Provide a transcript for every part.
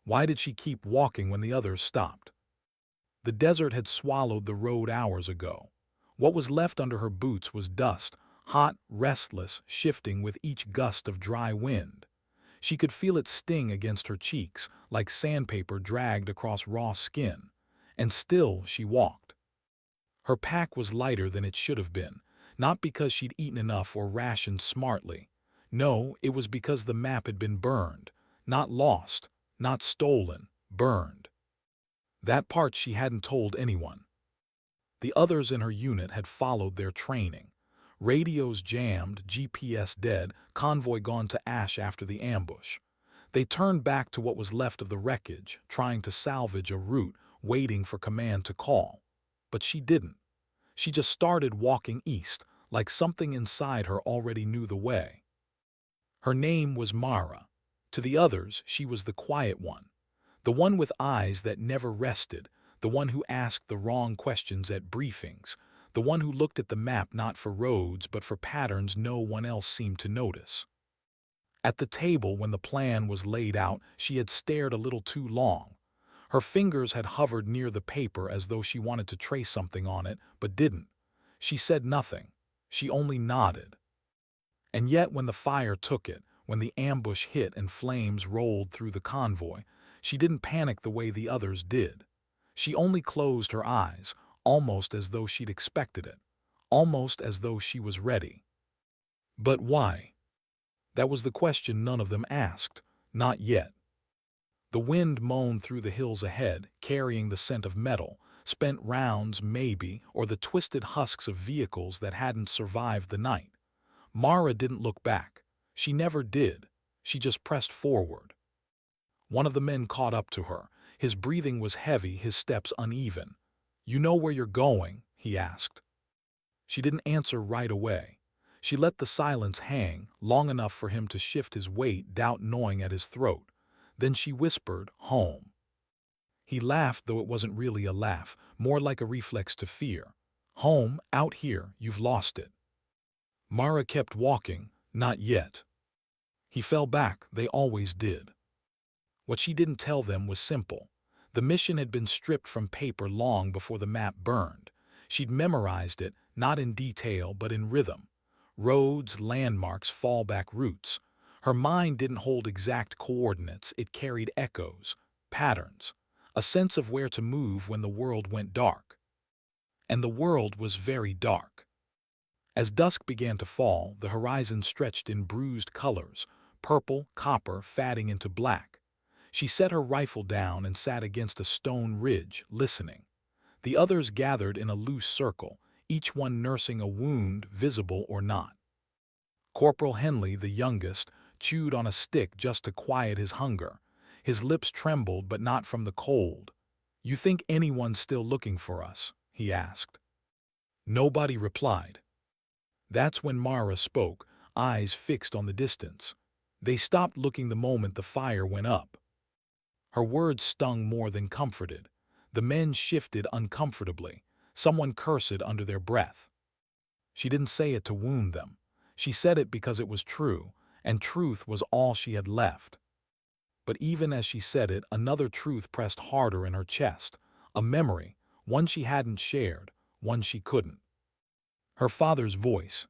Why did she keep walking when the others stopped? The desert had swallowed the road hours ago. What was left under her boots was dust, hot, restless, shifting with each gust of dry wind. She could feel it sting against her cheeks, like sandpaper dragged across raw skin. And still she walked. Her pack was lighter than it should have been, not because she'd eaten enough or rationed smartly. No, it was because the map had been burned. Not lost, not stolen, burned. That part she hadn't told anyone. The others in her unit had followed their training. Radios jammed, GPS dead, convoy gone to ash after the ambush. They turned back to what was left of the wreckage, trying to salvage a route, waiting for command to call. But she didn't. She just started walking east, like something inside her already knew the way. Her name was Mara. To the others, she was the quiet one. The one with eyes that never rested, the one who asked the wrong questions at briefings, the one who looked at the map not for roads but for patterns no one else seemed to notice. At the table when the plan was laid out, she had stared a little too long. Her fingers had hovered near the paper as though she wanted to trace something on it, but didn't. She said nothing. She only nodded. And yet when the fire took it, when the ambush hit and flames rolled through the convoy, she didn't panic the way the others did. She only closed her eyes, almost as though she'd expected it, almost as though she was ready. But why? That was the question none of them asked, not yet. The wind moaned through the hills ahead, carrying the scent of metal, spent rounds maybe, or the twisted husks of vehicles that hadn't survived the night. Mara didn't look back. She never did. She just pressed forward. One of the men caught up to her. His breathing was heavy, his steps uneven. "You know where you're going?" he asked. She didn't answer right away. She let the silence hang, long enough for him to shift his weight, doubt gnawing at his throat. Then she whispered, "Home." He laughed, though it wasn't really a laugh, more like a reflex to fear. "Home, out here, you've lost it." Mara kept walking. Not yet. He fell back, they always did. What she didn't tell them was simple. The mission had been stripped from paper long before the map burned. She'd memorized it, not in detail but in rhythm. Roads, landmarks, fallback routes. Her mind didn't hold exact coordinates, it carried echoes, patterns, a sense of where to move when the world went dark. And the world was very dark. As dusk began to fall, the horizon stretched in bruised colors, purple, copper, fading into black. She set her rifle down and sat against a stone ridge, listening. The others gathered in a loose circle, each one nursing a wound, visible or not. Corporal Henley, the youngest, chewed on a stick just to quiet his hunger. His lips trembled, but not from the cold. "You think anyone's still looking for us?" he asked. Nobody replied. That's when Mara spoke, eyes fixed on the distance. They stopped looking the moment the fire went up. Her words stung more than comforted. The men shifted uncomfortably. Someone cursed under their breath. She didn't say it to wound them. She said it because it was true, and truth was all she had left. But even as she said it, another truth pressed harder in her chest. A memory, one she hadn't shared, one she couldn't. Her father's voice.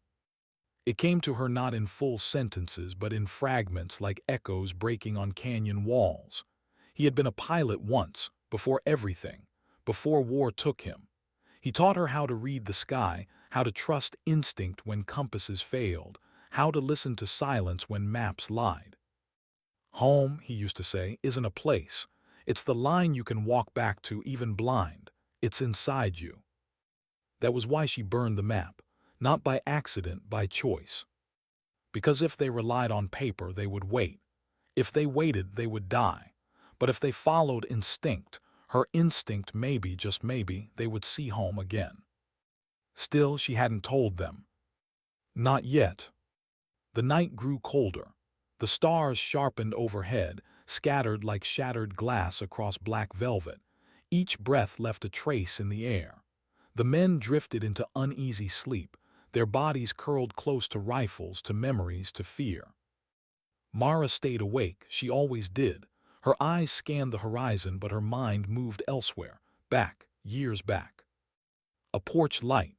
It came to her not in full sentences but in fragments like echoes breaking on canyon walls. He had been a pilot once, before everything, before war took him. He taught her how to read the sky, how to trust instinct when compasses failed, how to listen to silence when maps lied. "Home," he used to say, "isn't a place. It's the line you can walk back to even blind. It's inside you." That was why she burned the map, not by accident, by choice. Because if they relied on paper, they would wait. If they waited, they would die. But if they followed instinct, her instinct, maybe, just maybe, they would see home again. Still, she hadn't told them. Not yet. The night grew colder. The stars sharpened overhead, scattered like shattered glass across black velvet. Each breath left a trace in the air. The men drifted into uneasy sleep, their bodies curled close to rifles, to memories, to fear. Mara stayed awake, she always did. Her eyes scanned the horizon, but her mind moved elsewhere, back, years back. A porch light,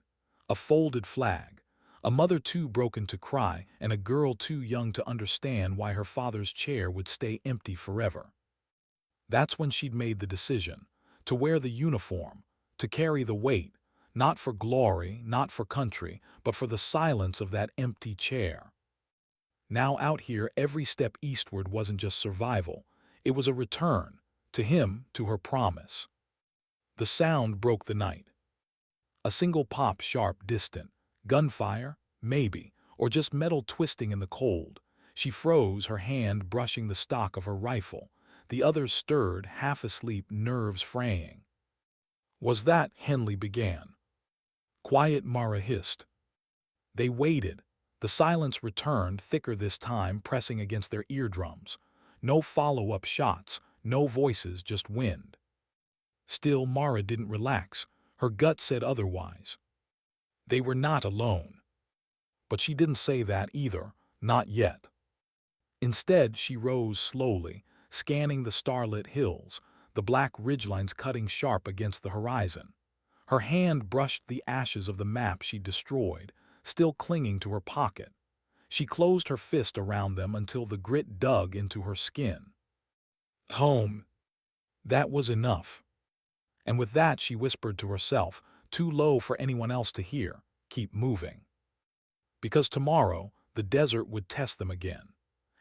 a folded flag, a mother too broken to cry, and a girl too young to understand why her father's chair would stay empty forever. That's when she'd made the decision, to wear the uniform, to carry the weight, not for glory, not for country, but for the silence of that empty chair. Now out here, every step eastward wasn't just survival, it was a return, to him, to her promise. The sound broke the night. A single pop, sharp, distant. Gunfire? Maybe. Or just metal twisting in the cold. She froze, her hand brushing the stock of her rifle. The others stirred, half asleep, nerves fraying. Was that? Henley began. Quiet, Mara hissed. They waited. The silence returned, thicker this time, pressing against their eardrums. No follow-up shots, no voices, just wind. Still, Mara didn't relax. Her gut said otherwise. They were not alone. But she didn't say that either, not yet. Instead, she rose slowly, scanning the starlit hills, the black ridgelines cutting sharp against the horizon. Her hand brushed the ashes of the map she'd destroyed, still clinging to her pocket. She closed her fist around them until the grit dug into her skin. Home. That was enough. And with that, she whispered to herself, too low for anyone else to hear, keep moving. Because tomorrow, the desert would test them again.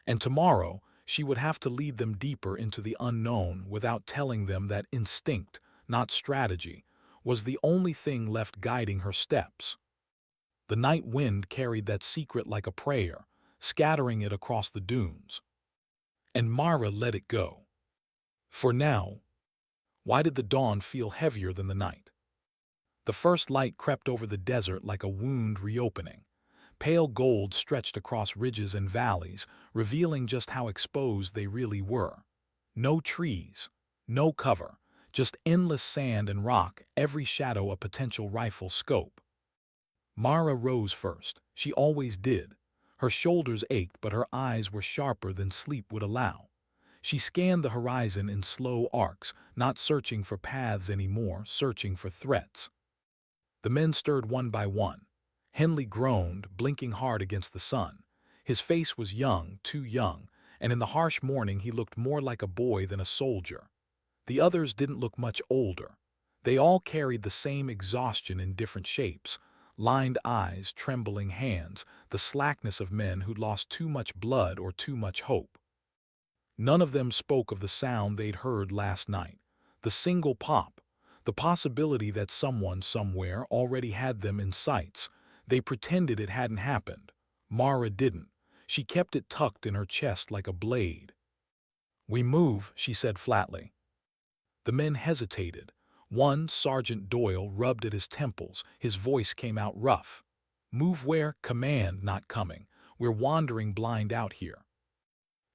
And tomorrow, she would have to lead them deeper into the unknown without telling them that instinct, not strategy, was the only thing left guiding her steps. The night wind carried that secret like a prayer, scattering it across the dunes. And Mara let it go. For now. Why did the dawn feel heavier than the night? The first light crept over the desert like a wound reopening. Pale gold stretched across ridges and valleys, revealing just how exposed they really were. No trees, no cover, just endless sand and rock, every shadow a potential rifle scope. Mara rose first. She always did. Her shoulders ached, but her eyes were sharper than sleep would allow. She scanned the horizon in slow arcs, not searching for paths anymore, searching for threats. The men stirred one by one. Henley groaned, blinking hard against the sun. His face was young, too young, and in the harsh morning he looked more like a boy than a soldier. The others didn't look much older. They all carried the same exhaustion in different shapes. Lined eyes, trembling hands, the slackness of men who'd lost too much blood or too much hope. None of them spoke of the sound they'd heard last night, the single pop, the possibility that someone somewhere already had them in sights. They pretended it hadn't happened. Mara didn't. She kept it tucked in her chest like a blade. "We move," she said flatly. The men hesitated. One, Sergeant Doyle, rubbed at his temples. His voice came out rough. "Move where? Command, not coming. We're wandering blind out here."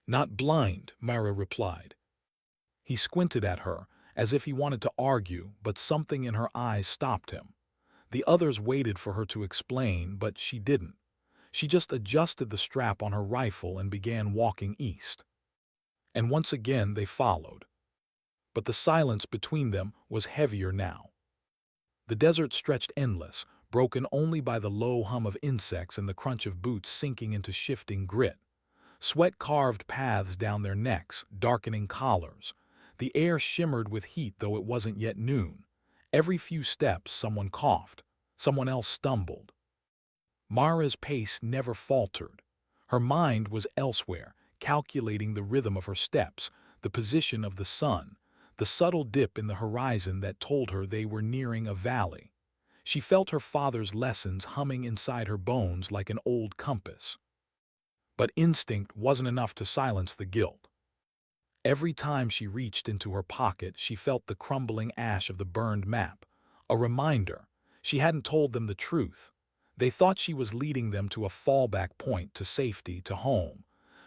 "Not blind," Mara replied. He squinted at her, as if he wanted to argue, but something in her eyes stopped him. The others waited for her to explain, but she didn't. She just adjusted the strap on her rifle and began walking east. And once again they followed. But the silence between them was heavier now. The desert stretched endless, broken only by the low hum of insects and the crunch of boots sinking into shifting grit. Sweat carved paths down their necks, darkening collars. The air shimmered with heat, though it wasn't yet noon. Every few steps someone coughed, someone else stumbled. Mara's pace never faltered. Her mind was elsewhere, calculating the rhythm of her steps, the position of the sun, the subtle dip in the horizon that told her they were nearing a valley. She felt her father's lessons humming inside her bones like an old compass. But instinct wasn't enough to silence the guilt. Every time she reached into her pocket, she felt the crumbling ash of the burned map. A reminder. She hadn't told them the truth. They thought she was leading them to a fallback point, to safety, to home.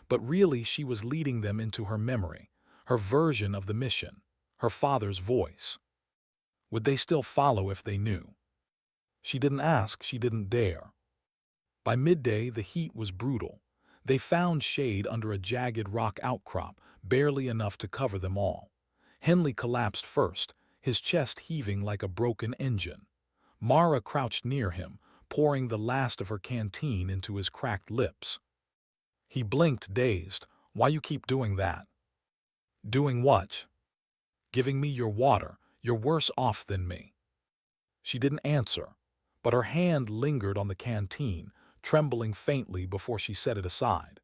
But really she was leading them into her memory, her version of the mission, her father's voice. Would they still follow if they knew? She didn't ask, she didn't dare. By midday the heat was brutal. They found shade under a jagged rock outcrop, barely enough to cover them all. Henley collapsed first, his chest heaving like a broken engine. Mara crouched near him, pouring the last of her canteen into his cracked lips. He blinked, dazed. "Why you keep doing that?" "Doing what?" "Giving me your water. You're worse off than me." She didn't answer, but her hand lingered on the canteen, trembling faintly before she set it aside.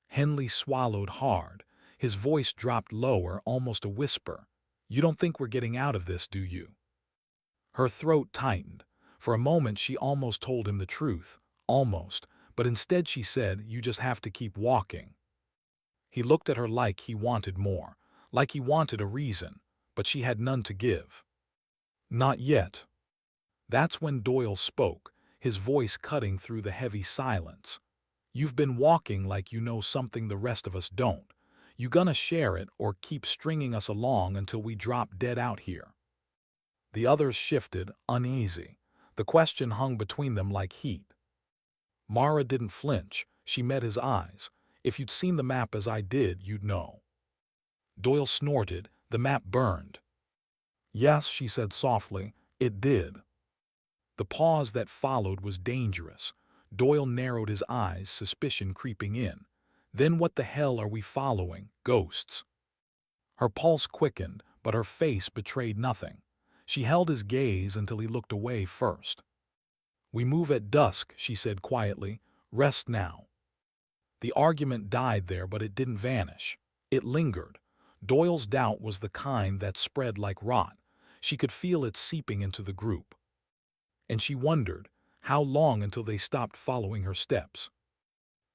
Henley swallowed hard. His voice dropped lower, almost a whisper. "You don't think we're getting out of this, do you?" Her throat tightened. For a moment she almost told him the truth. Almost. But instead she said, "You just have to keep walking." He looked at her like he wanted more, like he wanted a reason, but she had none to give. "Not yet." That's when Doyle spoke, his voice cutting through the heavy silence. "You've been walking like you know something the rest of us don't. You gonna share it or keep stringing us along until we drop dead out here?" The others shifted, uneasy. The question hung between them like heat. Mara didn't flinch. She met his eyes. "If you'd seen the map as I did, you'd know." Doyle snorted. "The map burned." "Yes," she said softly, "it did." The pause that followed was dangerous. Doyle narrowed his eyes, suspicion creeping in. "Then what the hell are we following? Ghosts?" Her pulse quickened, but her face betrayed nothing. She held his gaze until he looked away first. "We move at dusk," she said quietly. "Rest now." The argument died there, but it didn't vanish. It lingered. Doyle's doubt was the kind that spread like rot. She could feel it seeping into the group. And she wondered, how long until they stopped following her steps?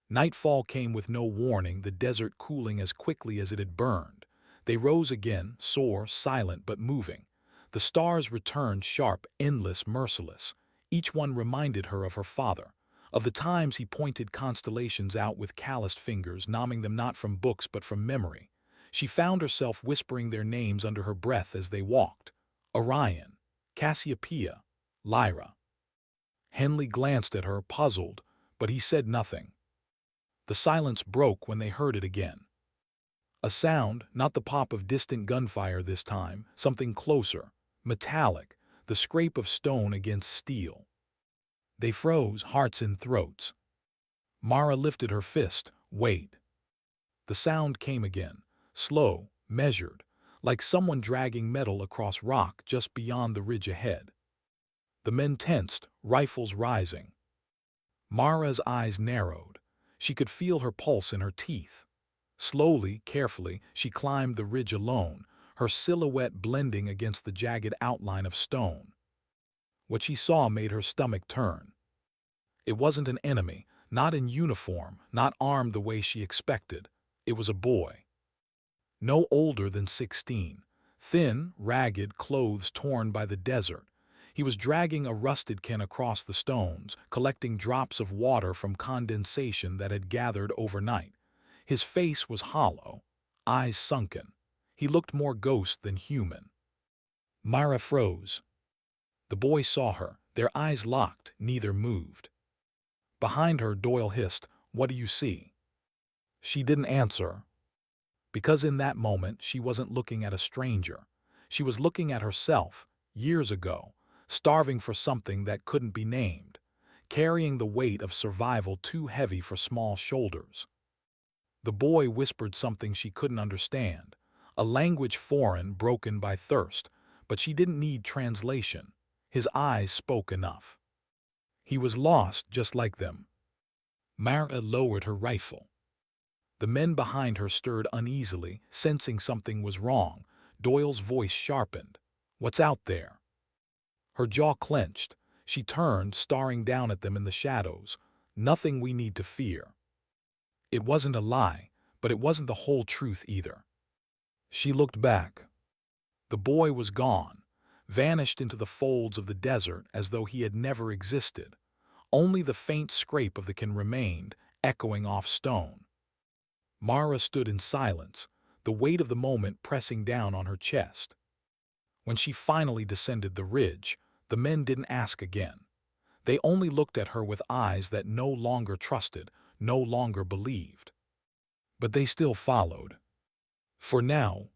Nightfall came with no warning, the desert cooling as quickly as it had burned. They rose again, sore, silent but moving. The stars returned, sharp, endless, merciless. Each one reminded her of her father, of the times he pointed constellations out with calloused fingers, naming them not from books but from memory. She found herself whispering their names under her breath as they walked. Orion, Cassiopeia, Lyra. Henley glanced at her, puzzled, but he said nothing. The silence broke when they heard it again. A sound, not the pop of distant gunfire this time, something closer, metallic, the scrape of stone against steel. They froze, hearts in throats. Mara lifted her fist. "Wait." The sound came again, slow, measured, like someone dragging metal across rock just beyond the ridge ahead. The men tensed, rifles rising. Mara's eyes narrowed. She could feel her pulse in her teeth. Slowly, carefully, she climbed the ridge alone, her silhouette blending against the jagged outline of stone. What she saw made her stomach turn. It wasn't an enemy, not in uniform, not armed the way she expected. It was a boy. No older than 16, thin, ragged, clothes torn by the desert. He was dragging a rusted can across the stones, collecting drops of water from condensation that had gathered overnight. His face was hollow, eyes sunken. He looked more ghost than human. Myra froze. The boy saw her, their eyes locked, neither moved. Behind her, Doyle hissed, "What do you see?" She didn't answer, because in that moment she wasn't looking at a stranger. She was looking at herself, years ago, starving for something that couldn't be named, carrying the weight of survival too heavy for small shoulders. The boy whispered something she couldn't understand, a language foreign, broken by thirst, but she didn't need translation. His eyes spoke enough. He was lost just like them. Mara lowered her rifle. The men behind her stirred uneasily, sensing something was wrong. Doyle's voice sharpened. "What's out there?" Her jaw clenched. She turned, staring down at them in the shadows. "Nothing we need to fear." It wasn't a lie, but it wasn't the whole truth either. She looked back. The boy was gone, vanished into the folds of the desert as though he had never existed. Only the faint scrape of the can remained, echoing off stone. Mara stood in silence, the weight of the moment pressing down on her chest. When she finally descended the ridge, the men didn't ask again. They only looked at her with eyes that no longer trusted, no longer believed. But they still followed. For now,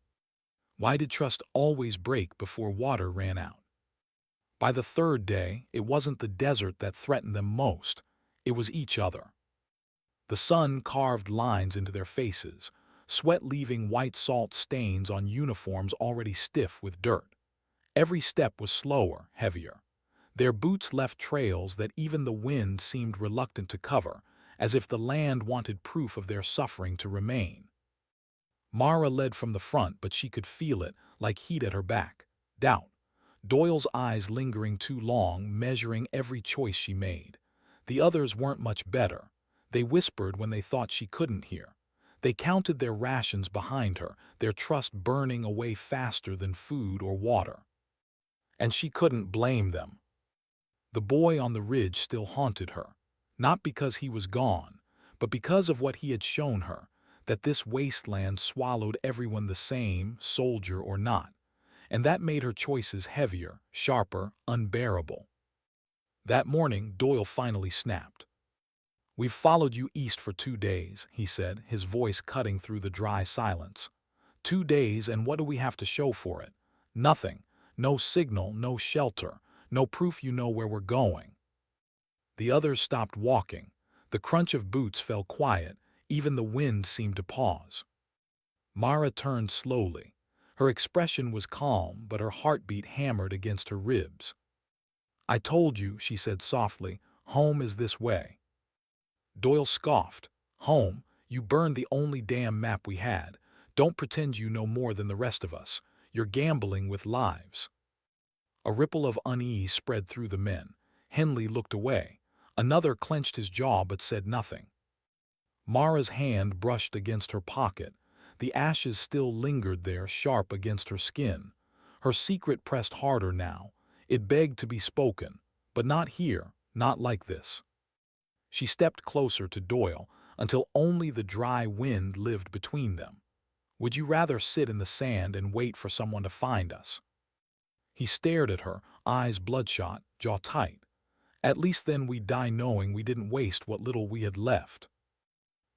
why did trust always break before water ran out? By the third day, it wasn't the desert that threatened them most. It was each other. The sun carved lines into their faces, sweat leaving white salt stains on uniforms already stiff with dirt. Every step was slower, heavier. Their boots left trails that even the wind seemed reluctant to cover, as if the land wanted proof of their suffering to remain. Mara led from the front, but she could feel it, like heat at her back. Doubt. Doyle's eyes lingering too long, measuring every choice she made. The others weren't much better. They whispered when they thought she couldn't hear. They counted their rations behind her, their trust burning away faster than food or water. And she couldn't blame them. The boy on the ridge still haunted her, not because he was gone, but because of what he had shown her, that this wasteland swallowed everyone the same, soldier or not, and that made her choices heavier, sharper, unbearable. That morning, Doyle finally snapped. "We've followed you east for 2 days," he said, his voice cutting through the dry silence. 2 days, and what do we have to show for it? Nothing. No signal, no shelter, no proof you know where we're going. The others stopped walking. The crunch of boots fell quiet. Even the wind seemed to pause. Mara turned slowly. Her expression was calm, but her heartbeat hammered against her ribs. "I told you," she said softly, "home is this way." Doyle scoffed. "Home? You burned the only damn map we had. Don't pretend you know more than the rest of us. You're gambling with lives." A ripple of unease spread through the men. Henley looked away. Another clenched his jaw but said nothing. Mara's hand brushed against her pocket. The ashes still lingered there, sharp against her skin. Her secret pressed harder now. It begged to be spoken, but not here, not like this. She stepped closer to Doyle until only the dry wind lived between them. "Would you rather sit in the sand and wait for someone to find us?" He stared at her, eyes bloodshot, jaw tight. "At least then we'd die knowing we didn't waste what little we had left."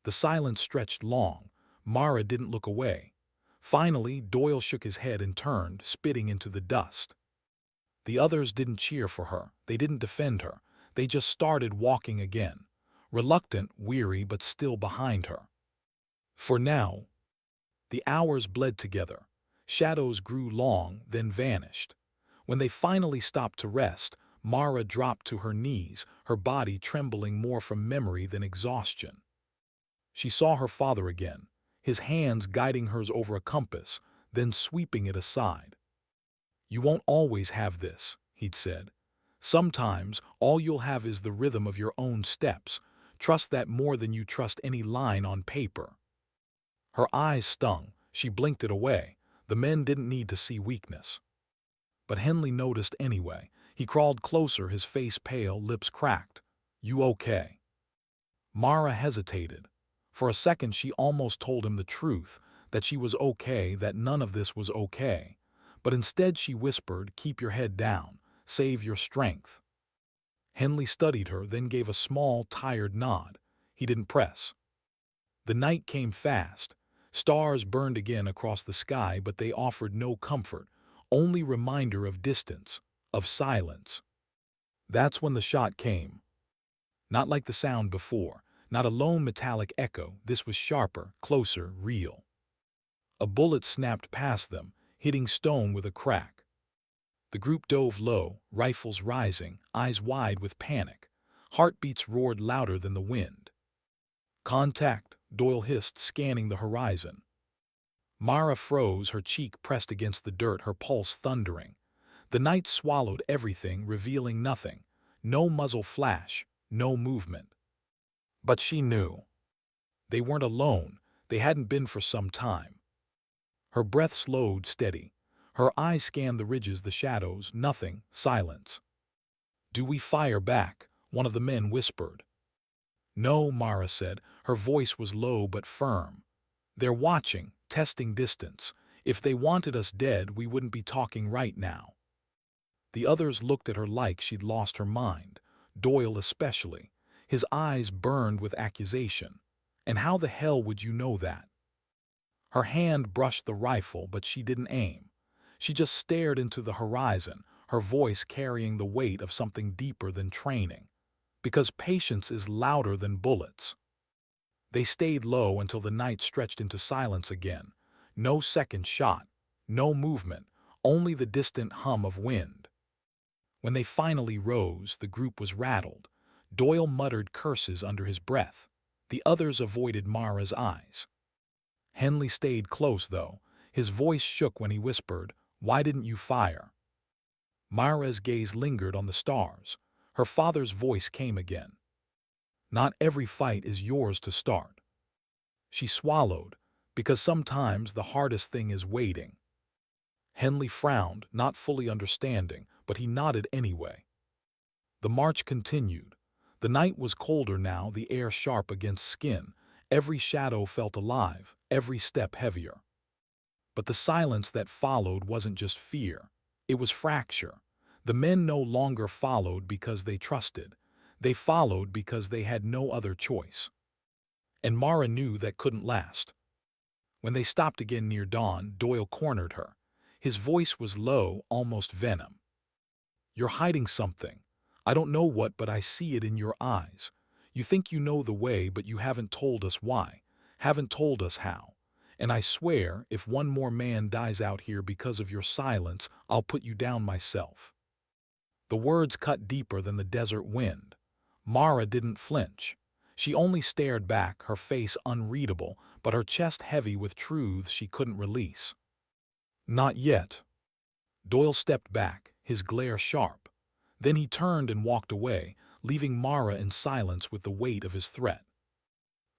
The silence stretched long. Mara didn't look away. Finally, Doyle shook his head and turned, spitting into the dust. The others didn't cheer for her. They didn't defend her. They just started walking again. Reluctant, weary, but still behind her. For now, the hours bled together. Shadows grew long, then vanished. When they finally stopped to rest, Mara dropped to her knees, her body trembling more from memory than exhaustion. She saw her father again, his hands guiding hers over a compass, then sweeping it aside. "You won't always have this," he'd said. "Sometimes all you'll have is the rhythm of your own steps. Trust that more than you trust any line on paper." Her eyes stung. She blinked it away. The men didn't need to see weakness. But Henley noticed anyway. He crawled closer, his face pale, lips cracked. "You okay?" Mara hesitated. For a second she almost told him the truth, that she was okay, that none of this was okay. But instead she whispered, "Keep your head down. Save your strength." Henley studied her, then gave a small, tired nod. He didn't press. The night came fast. Stars burned again across the sky, but they offered no comfort, only reminder of distance, of silence. That's when the shot came. Not like the sound before, not a lone metallic echo. This was sharper, closer, real. A bullet snapped past them, hitting stone with a crack. The group dove low, rifles rising, eyes wide with panic. Heartbeats roared louder than the wind. "Contact," Doyle hissed, scanning the horizon. Mara froze, her cheek pressed against the dirt, her pulse thundering. The night swallowed everything, revealing nothing. No muzzle flash, no movement. But she knew. They weren't alone. They hadn't been for some time. Her breath slowed, steady. Her eyes scanned the ridges, the shadows, nothing, silence. "Do we fire back?" one of the men whispered. "No," Mara said. Her voice was low but firm. "They're watching, testing distance. If they wanted us dead, we wouldn't be talking right now." The others looked at her like she'd lost her mind, Doyle especially. His eyes burned with accusation. And how the hell would you know that? Her hand brushed the rifle, but she didn't aim. She just stared into the horizon, her voice carrying the weight of something deeper than training. Because patience is louder than bullets. They stayed low until the night stretched into silence again. No second shot, no movement, only the distant hum of wind. When they finally rose, the group was rattled. Doyle muttered curses under his breath. The others avoided Mara's eyes. Henley stayed close, though. His voice shook when he whispered, "Why didn't you fire?" Mara's gaze lingered on the stars. Her father's voice came again. "Not every fight is yours to start." She swallowed, because sometimes the hardest thing is waiting. Henley frowned, not fully understanding, but he nodded anyway. The march continued. The night was colder now, the air sharp against skin. Every shadow felt alive, every step heavier. But the silence that followed wasn't just fear. It was fracture. The men no longer followed because they trusted. They followed because they had no other choice. And Mara knew that couldn't last. When they stopped again near dawn, Doyle cornered her. His voice was low, almost venom. "You're hiding something. I don't know what, but I see it in your eyes. You think you know the way, but you haven't told us why, haven't told us how. And I swear, if one more man dies out here because of your silence, I'll put you down myself." The words cut deeper than the desert wind. Mara didn't flinch. She only stared back, her face unreadable, but her chest heavy with truths she couldn't release. "Not yet." Doyle stepped back, his glare sharp. Then he turned and walked away, leaving Mara in silence with the weight of his threat.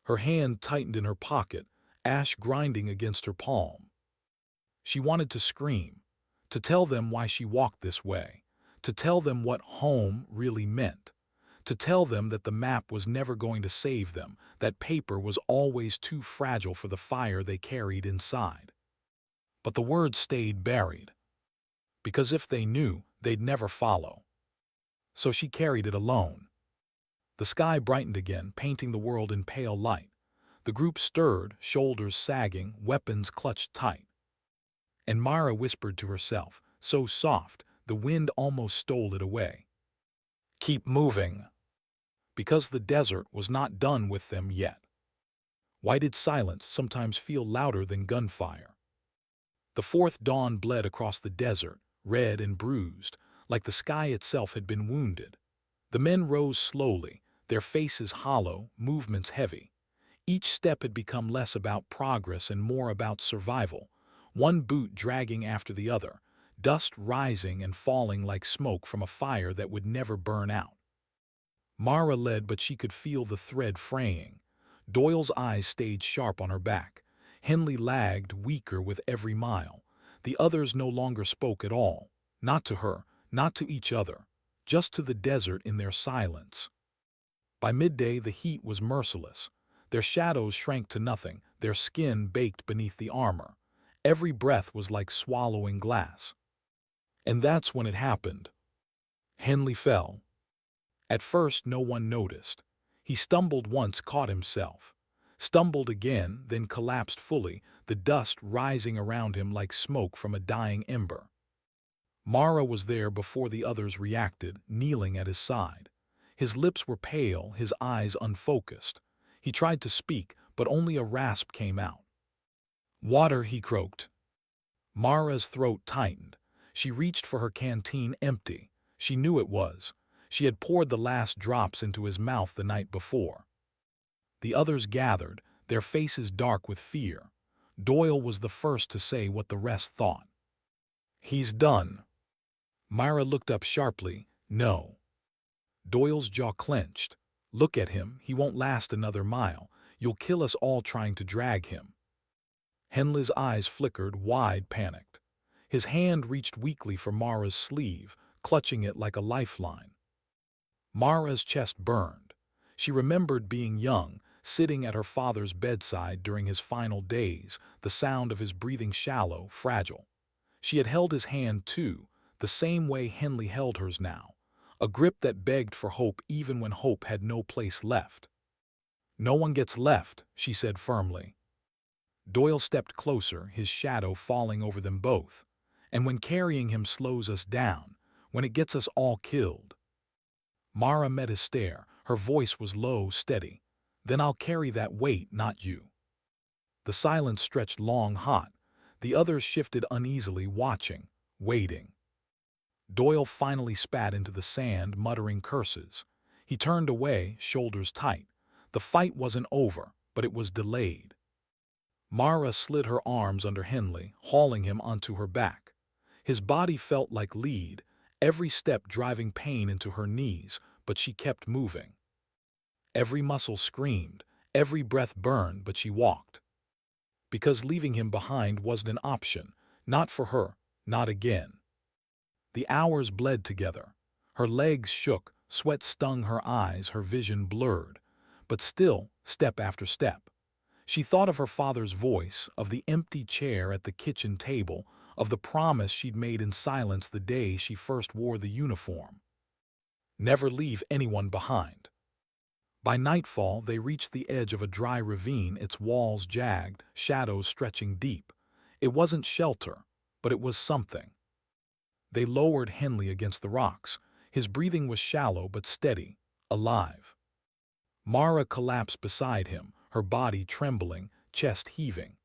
Her hand tightened in her pocket, ash grinding against her palm. She wanted to scream, to tell them why she walked this way, to tell them what home really meant, to tell them that the map was never going to save them, that paper was always too fragile for the fire they carried inside. But the words stayed buried, because if they knew, they'd never follow. So she carried it alone. The sky brightened again, painting the world in pale light. The group stirred, shoulders sagging, weapons clutched tight. And Mara whispered to herself, so soft, the wind almost stole it away, "Keep moving." Because the desert was not done with them yet. Why did silence sometimes feel louder than gunfire? The fourth dawn bled across the desert, red and bruised, like the sky itself had been wounded. The men rose slowly, their faces hollow, movements heavy. Each step had become less about progress and more about survival, one boot dragging after the other, dust rising and falling like smoke from a fire that would never burn out. Mara led, but she could feel the thread fraying. Doyle's eyes stayed sharp on her back. Henley lagged, weaker with every mile. The others no longer spoke at all, not to her, not to each other, just to the desert in their silence. By midday, the heat was merciless. Their shadows shrank to nothing, their skin baked beneath the armor. Every breath was like swallowing glass. And that's when it happened. Henley fell. At first, no one noticed. He stumbled once, caught himself. Stumbled again, then collapsed fully, the dust rising around him like smoke from a dying ember. Mara was there before the others reacted, kneeling at his side. His lips were pale, his eyes unfocused. He tried to speak, but only a rasp came out. "Water," he croaked. Mara's throat tightened. She reached for her canteen, empty. She knew it was. She had poured the last drops into his mouth the night before. The others gathered, their faces dark with fear. Doyle was the first to say what the rest thought. "He's done." Mara looked up sharply. "No." Doyle's jaw clenched. "Look at him, he won't last another mile. You'll kill us all trying to drag him." Henley's eyes flickered, wide, panicked. His hand reached weakly for Mara's sleeve, clutching it like a lifeline. Mara's chest burned. She remembered being young, sitting at her father's bedside during his final days, the sound of his breathing shallow, fragile. She had held his hand too, the same way Henley held hers now. a grip that begged for hope even when hope had no place left. "No one gets left," she said firmly. Doyle stepped closer, his shadow falling over them both. "And when carrying him slows us down, when it gets us all killed." Mara met his stare. Her voice was low, steady. "Then I'll carry that weight, not you." The silence stretched long, hot. The others shifted uneasily, watching, waiting. Doyle finally spat into the sand, muttering curses. He turned away, shoulders tight. The fight wasn't over, but it was delayed. Mara slid her arms under Henley, hauling him onto her back. His body felt like lead, every step driving pain into her knees, but she kept moving. Every muscle screamed, every breath burned, but she walked. Because leaving him behind wasn't an option, not for her, not again. The hours bled together. Her legs shook, sweat stung her eyes, her vision blurred. But still, step after step. She thought of her father's voice, of the empty chair at the kitchen table, of the promise she'd made in silence the day she first wore the uniform. Never leave anyone behind. By nightfall, they reached the edge of a dry ravine, its walls jagged, shadows stretching deep. It wasn't shelter, but it was something. They lowered Henley against the rocks. His breathing was shallow but steady, alive. Mara collapsed beside him, her body trembling, chest heaving.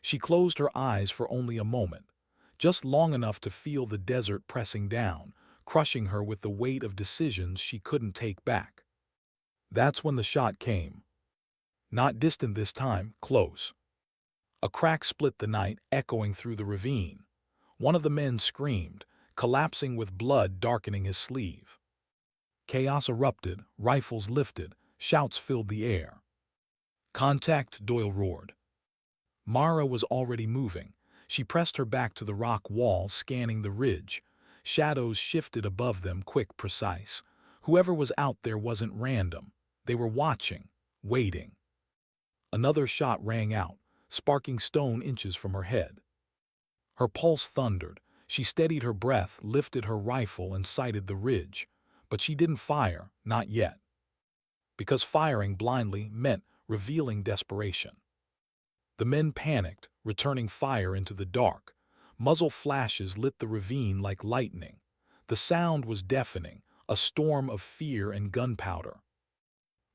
She closed her eyes for only a moment, just long enough to feel the desert pressing down, crushing her with the weight of decisions she couldn't take back. That's when the shot came. Not distant this time, close. A crack split the night, echoing through the ravine. One of the men screamed, collapsing with blood darkening his sleeve. Chaos erupted, rifles lifted, shouts filled the air. "Contact!" Doyle roared. Mara was already moving. She pressed her back to the rock wall, scanning the ridge. Shadows shifted above them, quick, precise. Whoever was out there wasn't random. They were watching, waiting. Another shot rang out, sparking stone inches from her head. Her pulse thundered. She steadied her breath, lifted her rifle, and sighted the ridge. But she didn't fire, not yet. Because firing blindly meant revealing desperation. The men panicked, returning fire into the dark. Muzzle flashes lit the ravine like lightning. The sound was deafening, a storm of fear and gunpowder.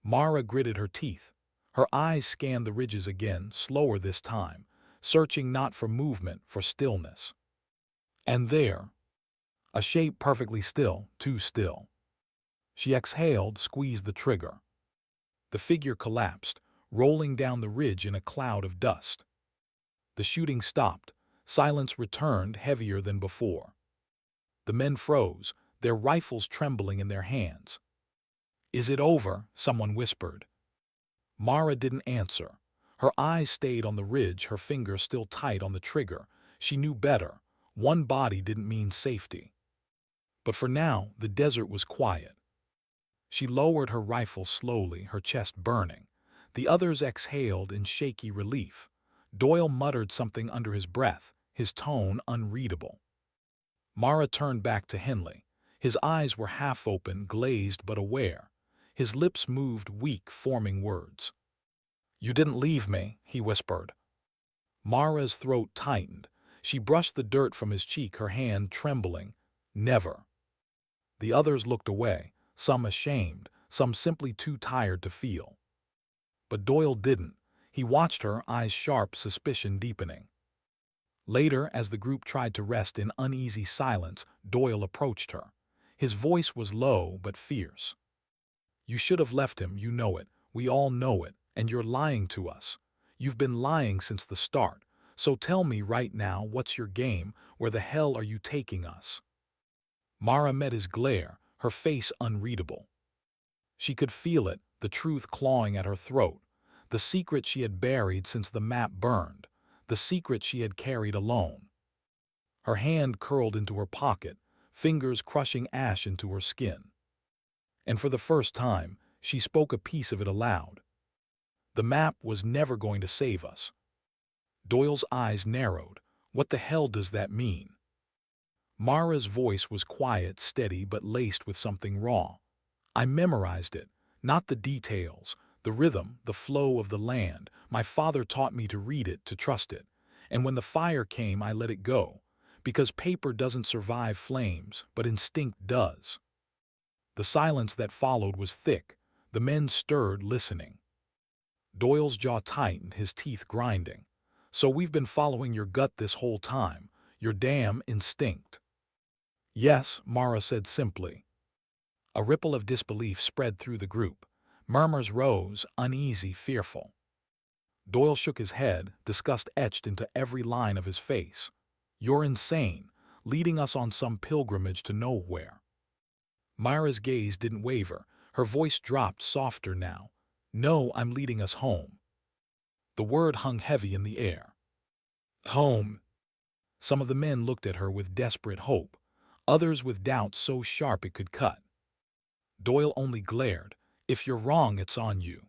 Mara gritted her teeth. Her eyes scanned the ridges again, slower this time, searching not for movement, for stillness. And there, a shape perfectly still, too still. She exhaled, squeezed the trigger. The figure collapsed, rolling down the ridge in a cloud of dust. The shooting stopped. Silence returned, heavier than before. The men froze, their rifles trembling in their hands. "Is it over?" someone whispered. Mara didn't answer. Her eyes stayed on the ridge, her fingers still tight on the trigger. She knew better. One body didn't mean safety. But for now, the desert was quiet. She lowered her rifle slowly, her chest burning. The others exhaled in shaky relief. Doyle muttered something under his breath, his tone unreadable. Mara turned back to Henley. His eyes were half open, glazed but aware. His lips moved, weak, forming words. "You didn't leave me," he whispered. Mara's throat tightened. She brushed the dirt from his cheek, her hand trembling. "Never." The others looked away, some ashamed, some simply too tired to feel. But Doyle didn't. He watched her, eyes sharp, suspicion deepening. Later, as the group tried to rest in uneasy silence, Doyle approached her. His voice was low but fierce. "You should have left him, you know it. We all know it, and you're lying to us. You've been lying since the start. So tell me right now, what's your game? Where the hell are you taking us?" Mara met his glare, her face unreadable. She could feel it, the truth clawing at her throat, the secret she had buried since the map burned, the secret she had carried alone. Her hand curled into her pocket, fingers crushing ash into her skin. And for the first time, she spoke a piece of it aloud. The map was never going to save us. Doyle's eyes narrowed. What the hell does that mean? Mara's voice was quiet, steady, but laced with something raw. I memorized it, not the details, the rhythm, the flow of the land. My father taught me to read it, to trust it. And when the fire came, I let it go. Because paper doesn't survive flames, but instinct does. The silence that followed was thick. The men stirred, listening. Doyle's jaw tightened, his teeth grinding. So we've been following your gut this whole time, your damn instinct. Yes, Mara said simply. A ripple of disbelief spread through the group. Murmurs rose, uneasy, fearful. Doyle shook his head, disgust etched into every line of his face. You're insane, leading us on some pilgrimage to nowhere. Myra's gaze didn't waver. Her voice dropped softer now. No, I'm leading us home. The word hung heavy in the air. Home. Some of the men looked at her with desperate hope, others with doubt so sharp it could cut. Doyle only glared. If you're wrong, it's on you.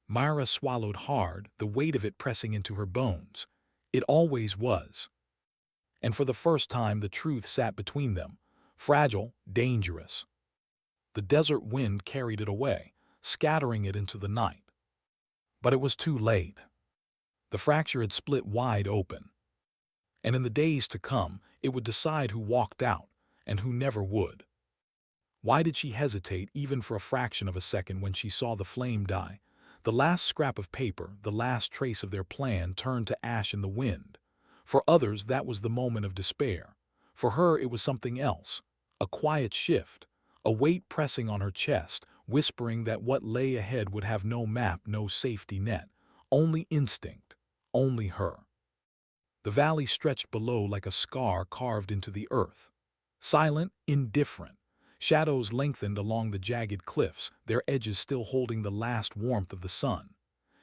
Myra swallowed hard, the weight of it pressing into her bones. It always was. And for the first time the truth sat between them, fragile, dangerous. The desert wind carried it away, scattering it into the night. But it was too late. The fracture had split wide open. And in the days to come, it would decide who walked out and who never would. Why did she hesitate even for a fraction of a second when she saw the flame die? The last scrap of paper, the last trace of their plan turned to ash in the wind. For others, that was the moment of despair. For her, it was something else. A quiet shift, a weight pressing on her chest, whispering that what lay ahead would have no map, no safety net, only instinct, only her. The valley stretched below like a scar carved into the earth. Silent, indifferent. Shadows lengthened along the jagged cliffs, their edges still holding the last warmth of the sun.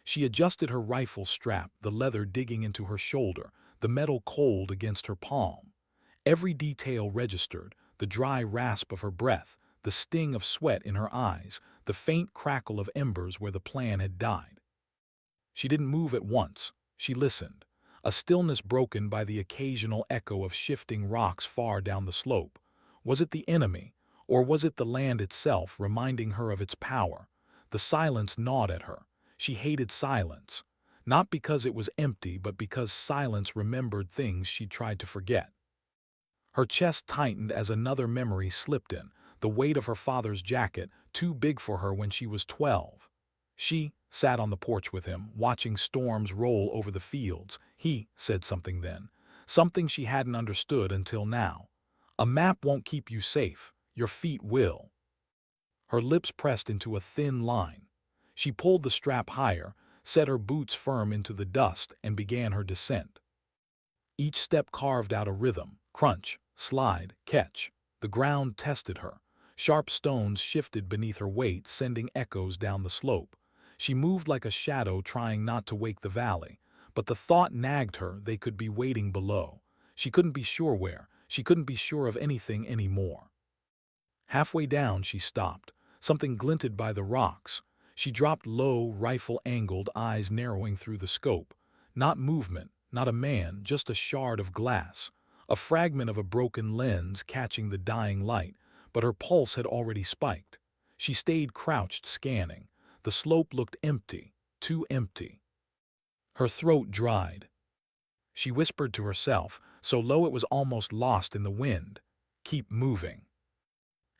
She adjusted her rifle strap, the leather digging into her shoulder, the metal cold against her palm. Every detail registered, the dry rasp of her breath, the sting of sweat in her eyes, the faint crackle of embers where the plan had died. She didn't move at once. She listened, a stillness broken by the occasional echo of shifting rocks far down the slope. Was it the enemy? Or was it the land itself reminding her of its power? The silence gnawed at her. She hated silence, not because it was empty, but because silence remembered things she'd tried to forget. Her chest tightened as another memory slipped in, the weight of her father's jacket, too big for her when she was 12. She sat on the porch with him, watching storms roll over the fields. He said something then, something she hadn't understood until now. A map won't keep you safe. Your feet will. Her lips pressed into a thin line. She pulled the strap higher, set her boots firm into the dust, and began her descent. Each step carved out a rhythm, crunch, slide, catch. The ground tested her. Sharp stones shifted beneath her weight, sending echoes down the slope. She moved like a shadow, trying not to wake the valley. But the thought nagged her they could be waiting below. She couldn't be sure where. She couldn't be sure of anything anymore. Halfway down, she stopped. Something glinted by the rocks. She dropped low, rifle-angled, eyes narrowing through the scope. Not movement, not a man, just a shard of glass. A fragment of a broken lens catching the dying light, but her pulse had already spiked. She stayed crouched, scanning. The slope looked empty, too empty. Her throat dried. She whispered to herself, so low it was almost lost in the wind, "Keep moving."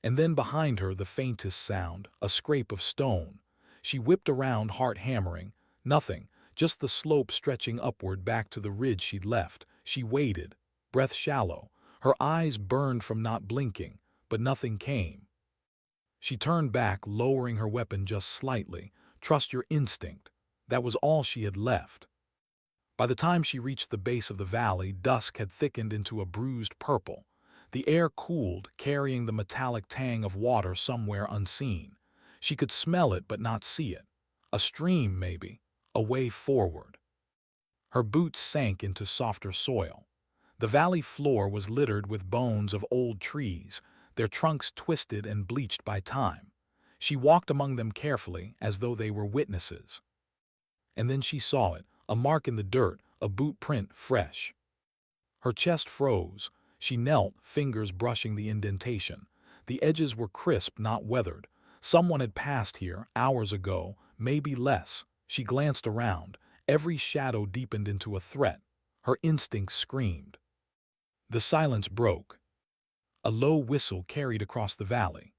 And then behind her the faintest sound, a scrape of stone. She whipped around, heart hammering. Nothing, just the slope stretching upward back to the ridge she'd left. She waited, breath shallow. Her eyes burned from not blinking, but nothing came. She turned back, lowering her weapon just slightly. Trust your instinct. That was all she had left. By the time she reached the base of the valley, dusk had thickened into a bruised purple. The air cooled, carrying the metallic tang of water somewhere unseen. She could smell it but not see it. A stream, maybe. A way forward. Her boots sank into softer soil. The valley floor was littered with bones of old trees, their trunks twisted and bleached by time. She walked among them carefully, as though they were witnesses. And then she saw it, a mark in the dirt, a boot print fresh. Her chest froze. She knelt, fingers brushing the indentation. The edges were crisp, not weathered. Someone had passed here hours ago, maybe less. She glanced around. Every shadow deepened into a threat. Her instincts screamed. The silence broke. A low whistle carried across the valley.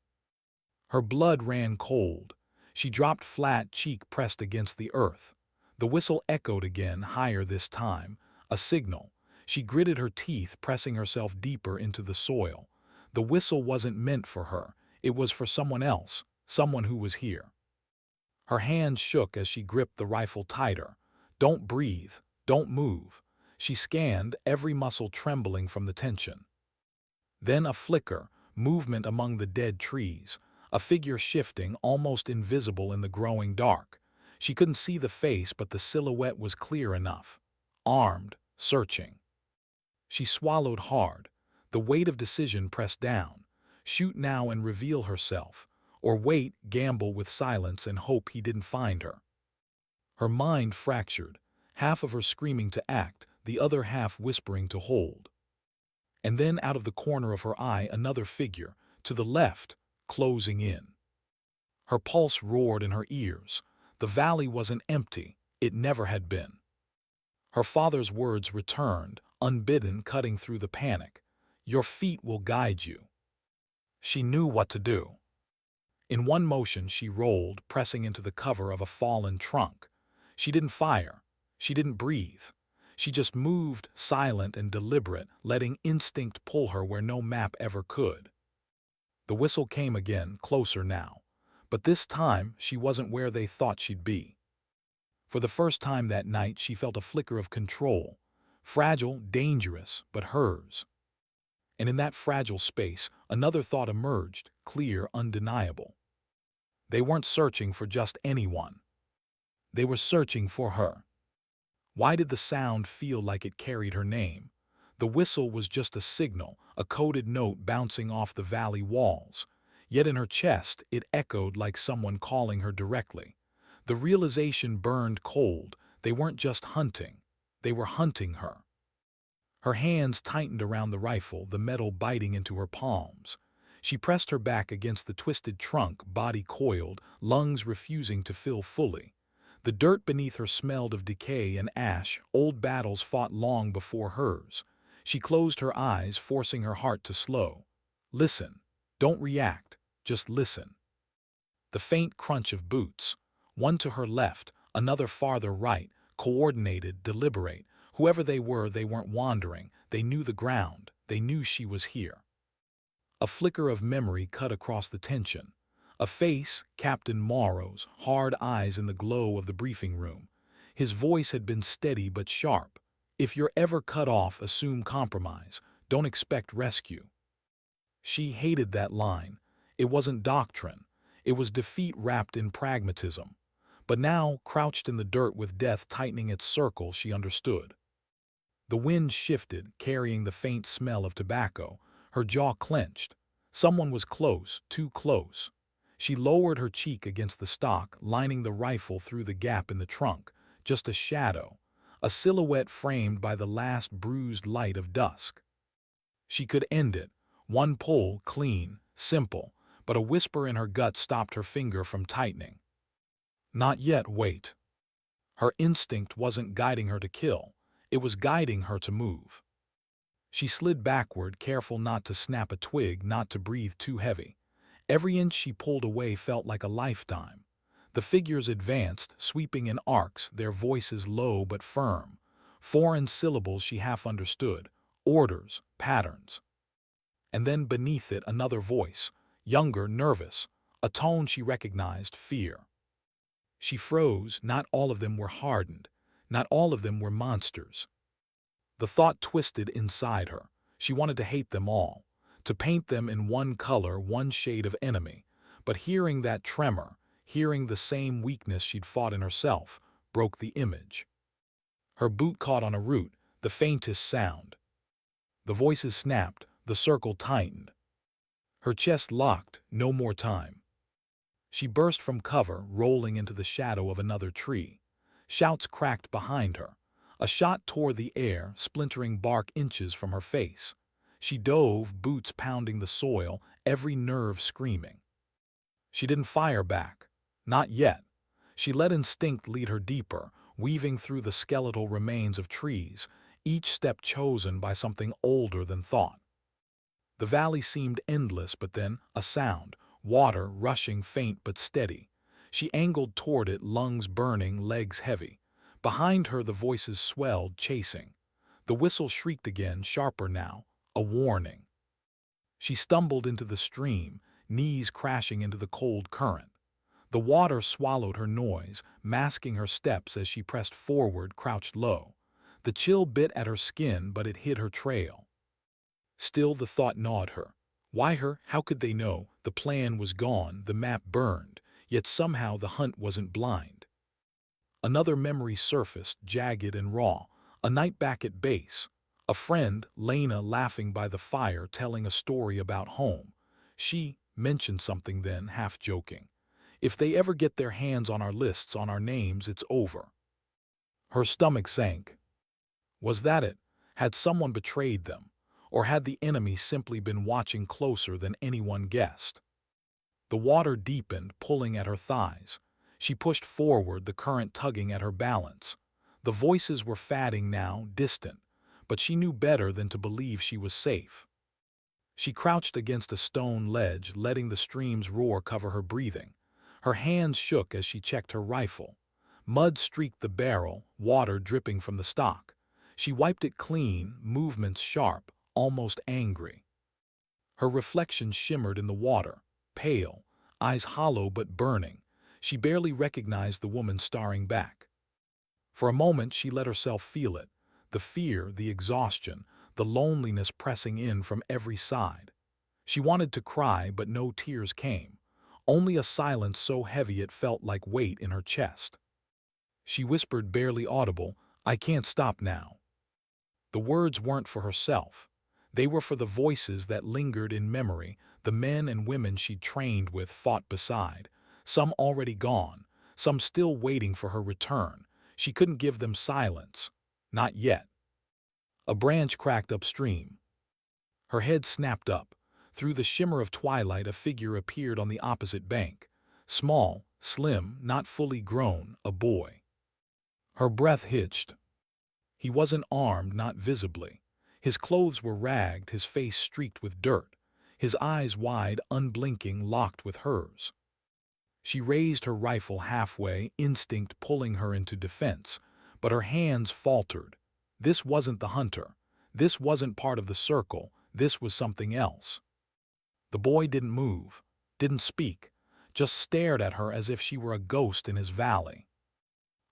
Her blood ran cold. She dropped flat, cheek pressed against the earth. The whistle echoed again, higher this time. A signal. She gritted her teeth, pressing herself deeper into the soil. The whistle wasn't meant for her. It was for someone else, someone who was here. Her hand shook as she gripped the rifle tighter. Don't breathe. Don't move. She scanned, every muscle trembling from the tension. Then a flicker, movement among the dead trees, a figure shifting, almost invisible in the growing dark. She couldn't see the face, but the silhouette was clear enough. Armed, searching. She swallowed hard. The weight of decision pressed down. Shoot now and reveal herself, or wait, gamble with silence and hope he didn't find her. Her mind fractured, half of her screaming to act, the other half whispering to hold. And then out of the corner of her eye another figure, to the left, closing in. Her pulse roared in her ears. The valley wasn't empty, it never had been. Her father's words returned, unbidden, cutting through the panic. Your feet will guide you. She knew what to do. In one motion she rolled, pressing into the cover of a fallen trunk. She didn't fire. She didn't breathe. She just moved, silent and deliberate, letting instinct pull her where no map ever could. The whistle came again, closer now. But this time she wasn't where they thought she'd be. For the first time that night she felt a flicker of control. Fragile, dangerous, but hers. And in that fragile space, another thought emerged, clear, undeniable. They weren't searching for just anyone. They were searching for her. Why did the sound feel like it carried her name? The whistle was just a signal, a coded note bouncing off the valley walls. Yet in her chest, it echoed like someone calling her directly. The realization burned cold. They weren't just hunting. They were hunting her. Her hands tightened around the rifle, the metal biting into her palms. She pressed her back against the twisted trunk, body coiled, lungs refusing to fill fully. The dirt beneath her smelled of decay and ash, old battles fought long before hers. She closed her eyes, forcing her heart to slow. Listen. Don't react. Just listen. The faint crunch of boots. One to her left, another farther right, coordinated, deliberate. Whoever they weren't wandering. They knew the ground. They knew she was here. A flicker of memory cut across the tension. A face, Captain Morrow's, hard eyes in the glow of the briefing room. His voice had been steady but sharp. If you're ever cut off, assume compromise. Don't expect rescue. She hated that line. It wasn't doctrine. It was defeat wrapped in pragmatism. But now, crouched in the dirt with death tightening its circle, she understood. The wind shifted, carrying the faint smell of tobacco. Her jaw clenched. Someone was close, too close. She lowered her cheek against the stock, lining the rifle through the gap in the trunk. Just a shadow, a silhouette framed by the last bruised light of dusk. She could end it. One pull, clean, simple, but a whisper in her gut stopped her finger from tightening. Not yet, wait. Her instinct wasn't guiding her to kill. It was guiding her to move. She slid backward, careful not to snap a twig, not to breathe too heavy. Every inch she pulled away felt like a lifetime. The figures advanced, sweeping in arcs, their voices low but firm. Foreign syllables she half understood. Orders, patterns. And then beneath it another voice, younger, nervous, a tone she recognized, fear. She froze. Not all of them were hardened. Not all of them were monsters. The thought twisted inside her. She wanted to hate them all, to paint them in one color, one shade of enemy. But hearing that tremor, hearing the same weakness she'd fought in herself, broke the image. Her boot caught on a root, the faintest sound. The voices snapped, the circle tightened. Her chest locked, no more time. She burst from cover, rolling into the shadow of another tree. Shouts cracked behind her. A shot tore the air, splintering bark inches from her face. She dove, boots pounding the soil, every nerve screaming. She didn't fire back. Not yet. She let instinct lead her deeper, weaving through the skeletal remains of trees, each step chosen by something older than thought. The valley seemed endless, but then a sound, water rushing faint but steady. She angled toward it, lungs burning, legs heavy. Behind her the voices swelled, chasing. The whistle shrieked again, sharper now, a warning. She stumbled into the stream, knees crashing into the cold current. The water swallowed her noise, masking her steps as she pressed forward, crouched low. The chill bit at her skin, but it hid her trail. Still the thought gnawed her. Why her? How could they know? The plan was gone, the map burned, yet somehow the hunt wasn't blind. Another memory surfaced, jagged and raw. A night back at base. A friend, Lena, laughing by the fire, telling a story about home. She mentioned something then, half joking. If they ever get their hands on our lists, on our names, it's over. Her stomach sank. Was that it? Had someone betrayed them? Or had the enemy simply been watching closer than anyone guessed? The water deepened, pulling at her thighs. She pushed forward, the current tugging at her balance. The voices were fading now, distant, but she knew better than to believe she was safe. She crouched against a stone ledge, letting the stream's roar cover her breathing. Her hands shook as she checked her rifle. Mud streaked the barrel, water dripping from the stock. She wiped it clean, movements sharp, almost angry. Her reflection shimmered in the water, pale, eyes hollow but burning. She barely recognized the woman staring back. For a moment she let herself feel it, the fear, the exhaustion, the loneliness pressing in from every side. She wanted to cry, but no tears came, only a silence so heavy it felt like weight in her chest. She whispered, barely audible, "I can't stop now." The words weren't for herself. They were for the voices that lingered in memory, the men and women she'd trained with, fought beside, some already gone, some still waiting for her return. She couldn't give them silence. Not yet. A branch cracked upstream. Her head snapped up. Through the shimmer of twilight, a figure appeared on the opposite bank. Small, slim, not fully grown, a boy. Her breath hitched. He wasn't armed, not visibly. His clothes were ragged, his face streaked with dirt, his eyes wide, unblinking, locked with hers. She raised her rifle halfway, instinct pulling her into defense, but her hands faltered. This wasn't the hunter. This wasn't part of the circle. This was something else. The boy didn't move, didn't speak, just stared at her as if she were a ghost in his valley.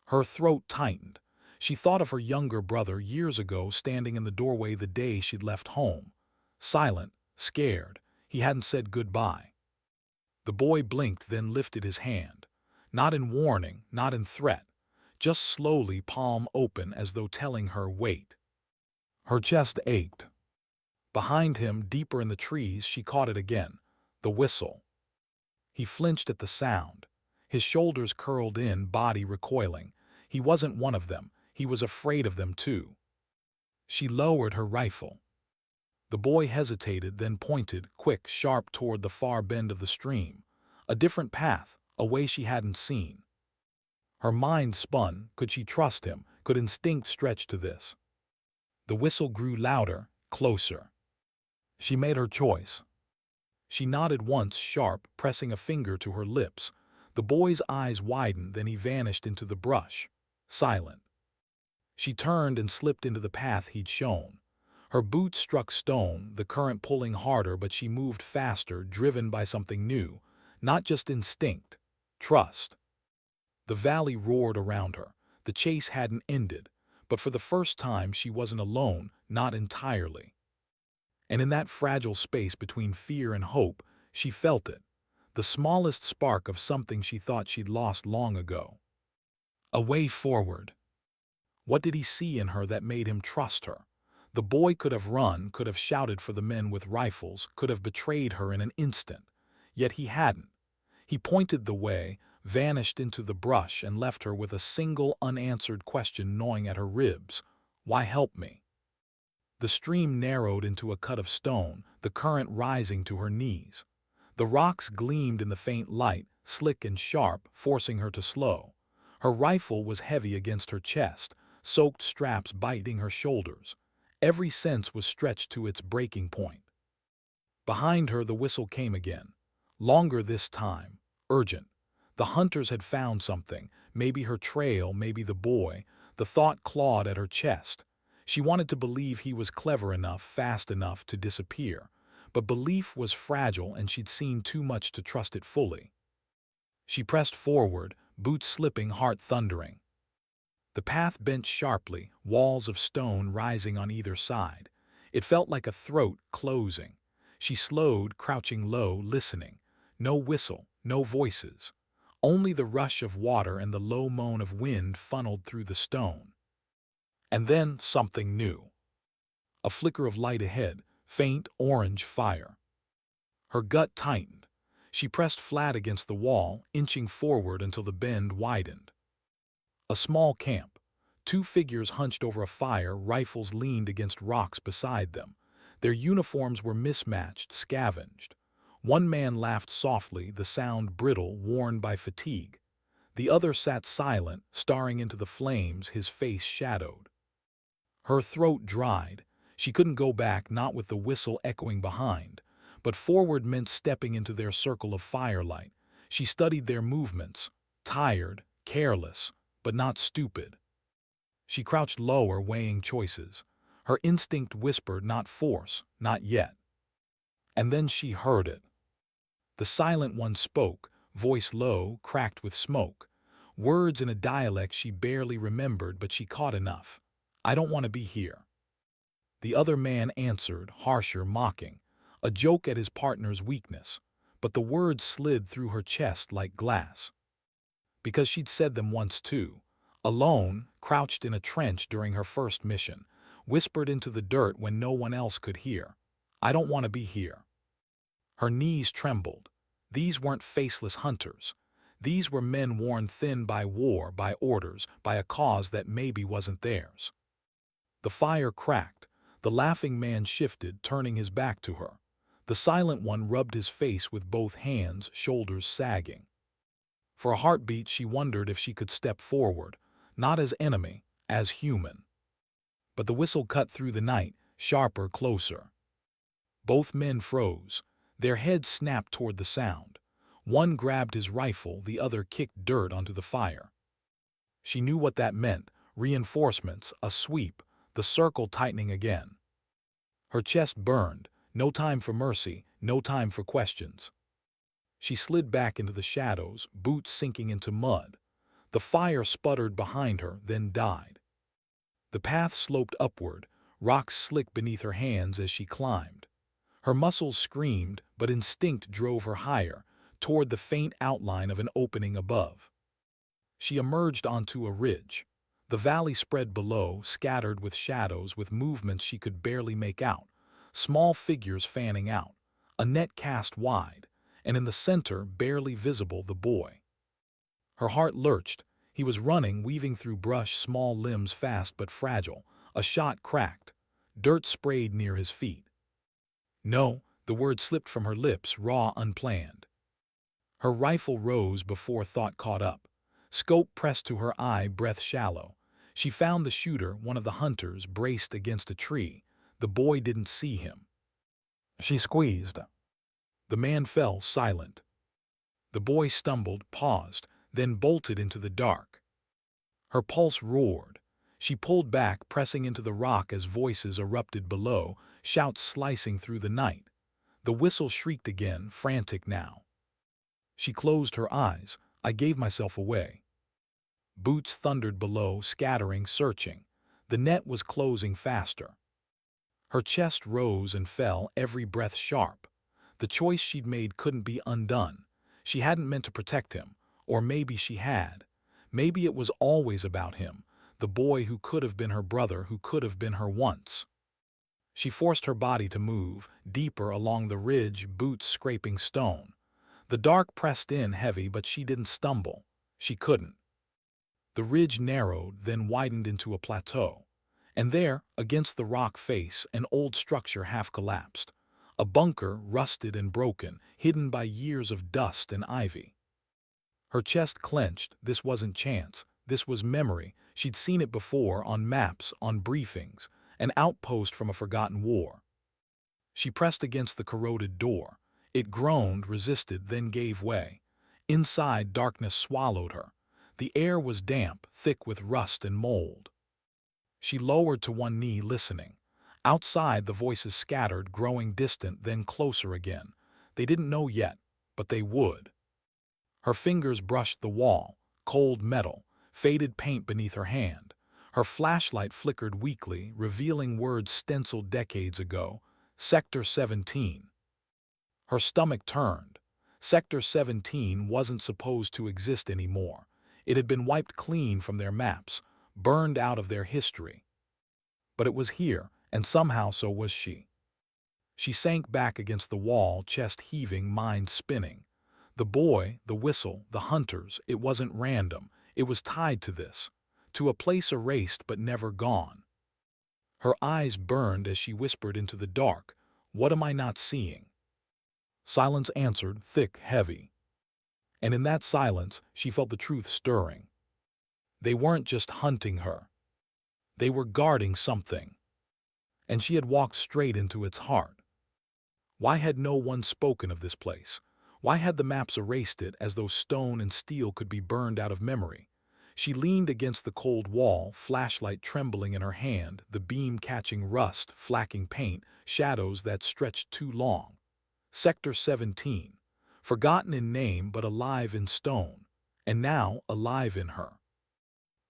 Her throat tightened. She thought of her younger brother years ago, standing in the doorway the day she'd left home. Silent, scared, he hadn't said goodbye. The boy blinked, then lifted his hand. Not in warning, not in threat, just slowly, palm open, as though telling her, wait. Her chest ached. Behind him, deeper in the trees, she caught it again. The whistle. He flinched at the sound. His shoulders curled in, body recoiling. He wasn't one of them. He was afraid of them too. She lowered her rifle. The boy hesitated, then pointed, quick, sharp, toward the far bend of the stream. A different path, a way she hadn't seen. Her mind spun. Could she trust him? Could instinct stretch to this? The whistle grew louder, closer. She made her choice. She nodded once, sharp, pressing a finger to her lips. The boy's eyes widened, then he vanished into the brush, silent. She turned and slipped into the path he'd shown. Her boots struck stone, the current pulling harder, but she moved faster, driven by something new, not just instinct, trust. The valley roared around her. The chase hadn't ended, but for the first time she wasn't alone, not entirely. And in that fragile space between fear and hope, she felt it, the smallest spark of something she thought she'd lost long ago. A way forward. What did he see in her that made him trust her? The boy could have run, could have shouted for the men with rifles, could have betrayed her in an instant. Yet he hadn't. He pointed the way, vanished into the brush, and left her with a single unanswered question gnawing at her ribs. Why help me? The stream narrowed into a cut of stone, the current rising to her knees. The rocks gleamed in the faint light, slick and sharp, forcing her to slow. Her rifle was heavy against her chest, soaked straps biting her shoulders. Every sense was stretched to its breaking point. Behind her the whistle came again. Longer this time. Urgent. The hunters had found something, maybe her trail, maybe the boy. The thought clawed at her chest. She wanted to believe he was clever enough, fast enough to disappear. But belief was fragile and she'd seen too much to trust it fully. She pressed forward, boots slipping, heart thundering. The path bent sharply, walls of stone rising on either side. It felt like a throat closing. She slowed, crouching low, listening. No whistle, no voices. Only the rush of water and the low moan of wind funneled through the stone. And then something new. A flicker of light ahead, faint orange fire. Her gut tightened. She pressed flat against the wall, inching forward until the bend widened. A small camp. Two figures hunched over a fire, rifles leaned against rocks beside them. Their uniforms were mismatched, scavenged. One man laughed softly, the sound brittle, worn by fatigue. The other sat silent, staring into the flames, his face shadowed. Her throat dried. She couldn't go back, not with the whistle echoing behind. But forward meant stepping into their circle of firelight. She studied their movements, tired, careless, but not stupid. She crouched lower, weighing choices. Her instinct whispered, not force, not yet. And then she heard it. The silent one spoke, voice low, cracked with smoke. Words in a dialect she barely remembered, but she caught enough. "I don't want to be here." The other man answered, harsher, mocking, a joke at his partner's weakness. But the words slid through her chest like glass. Because she'd said them once too. Alone, crouched in a trench during her first mission, whispered into the dirt when no one else could hear. "I don't want to be here." Her knees trembled. These weren't faceless hunters. These were men worn thin by war, by orders, by a cause that maybe wasn't theirs. The fire cracked. The laughing man shifted, turning his back to her. The silent one rubbed his face with both hands, shoulders sagging. For a heartbeat she wondered if she could step forward, not as enemy, as human. But the whistle cut through the night, sharper, closer. Both men froze. Their heads snapped toward the sound. One grabbed his rifle, the other kicked dirt onto the fire. She knew what that meant, reinforcements, a sweep, the circle tightening again. Her chest burned, no time for mercy, no time for questions. She slid back into the shadows, boots sinking into mud. The fire sputtered behind her, then died. The path sloped upward, rocks slick beneath her hands as she climbed. Her muscles screamed, but instinct drove her higher, toward the faint outline of an opening above. She emerged onto a ridge. The valley spread below, scattered with shadows, with movements she could barely make out. Small figures fanning out, a net cast wide, and in the center, barely visible, the boy. Her heart lurched. He was running, weaving through brush, small limbs fast but fragile. A shot cracked. Dirt sprayed near his feet. No, the word slipped from her lips, raw, unplanned. Her rifle rose before thought caught up. Scope pressed to her eye, breath shallow. She found the shooter, one of the hunters, braced against a tree. The boy didn't see him. She squeezed. The man fell, silent. The boy stumbled, paused, then bolted into the dark. Her pulse roared. She pulled back, pressing into the rock as voices erupted below, shouts slicing through the night. The whistle shrieked again, frantic now. She closed her eyes. I gave myself away. Boots thundered below, scattering, searching. The net was closing faster. Her chest rose and fell, every breath sharp. The choice she'd made couldn't be undone. She hadn't meant to protect him, or maybe she had. Maybe it was always about him, the boy who could have been her brother, who could have been her once. She forced her body to move, deeper along the ridge, boots scraping stone. The dark pressed in heavy, but she didn't stumble. She couldn't. The ridge narrowed, then widened into a plateau. And there, against the rock face, an old structure half collapsed. A bunker, rusted and broken, hidden by years of dust and ivy. Her chest clenched. This wasn't chance. This was memory. She'd seen it before, on maps, on briefings. An outpost from a forgotten war. She pressed against the corroded door. It groaned, resisted, then gave way. Inside, darkness swallowed her. The air was damp, thick with rust and mold. She lowered to one knee, listening. Outside, the voices scattered, growing distant, then closer again. They didn't know yet, but they would. Her fingers brushed the wall, cold metal, faded paint beneath her hand. Her flashlight flickered weakly, revealing words stenciled decades ago. Sector 17. Her stomach turned. Sector 17 wasn't supposed to exist anymore. It had been wiped clean from their maps, burned out of their history. But it was here, and somehow so was she. She sank back against the wall, chest heaving, mind spinning. The boy, the whistle, the hunters, it wasn't random. It was tied to this, to a place erased but never gone. Her eyes burned as she whispered into the dark, "What am I not seeing?" Silence answered, thick, heavy. And in that silence, she felt the truth stirring. They weren't just hunting her. They were guarding something. And she had walked straight into its heart. Why had no one spoken of this place? Why had the maps erased it as though stone and steel could be burned out of memory? She leaned against the cold wall, flashlight trembling in her hand, the beam catching rust, flacking paint, shadows that stretched too long. Sector 17, forgotten in name but alive in stone, and now alive in her.